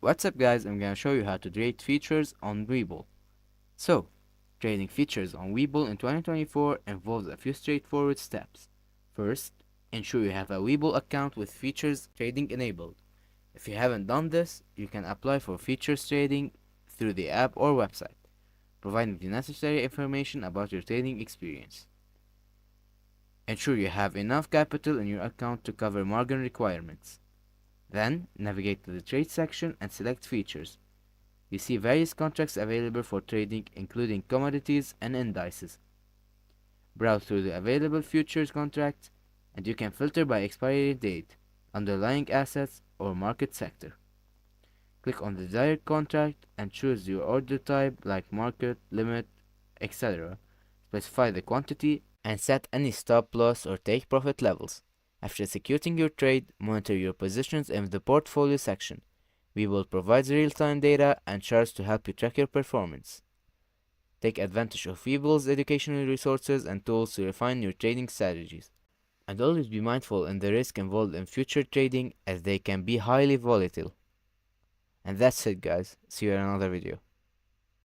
What's up guys, I'm gonna show you how to trade futures on Webull. So, trading futures on Webull in 2024 involves a few straightforward steps. First, ensure you have a Webull account with futures trading enabled. If you haven't done this, you can apply for futures trading through the app or website, providing the necessary information about your trading experience. Ensure you have enough capital in your account to cover margin requirements. Then, navigate to the trade section and select futures. You see various contracts available for trading, including commodities and indices. Browse through the available futures contracts, and you can filter by expiry date, underlying assets, or market sector. Click on the desired contract and choose your order type like market, limit, etc. Specify the quantity and set any stop loss or take profit levels. After executing your trade, monitor your positions in the portfolio section. Webull provides real-time data and charts to help you track your performance. Take advantage of Webull's educational resources and tools to refine your trading strategies. And always be mindful in the risk involved in future trading, as they can be highly volatile. And that's it guys, see you in another video.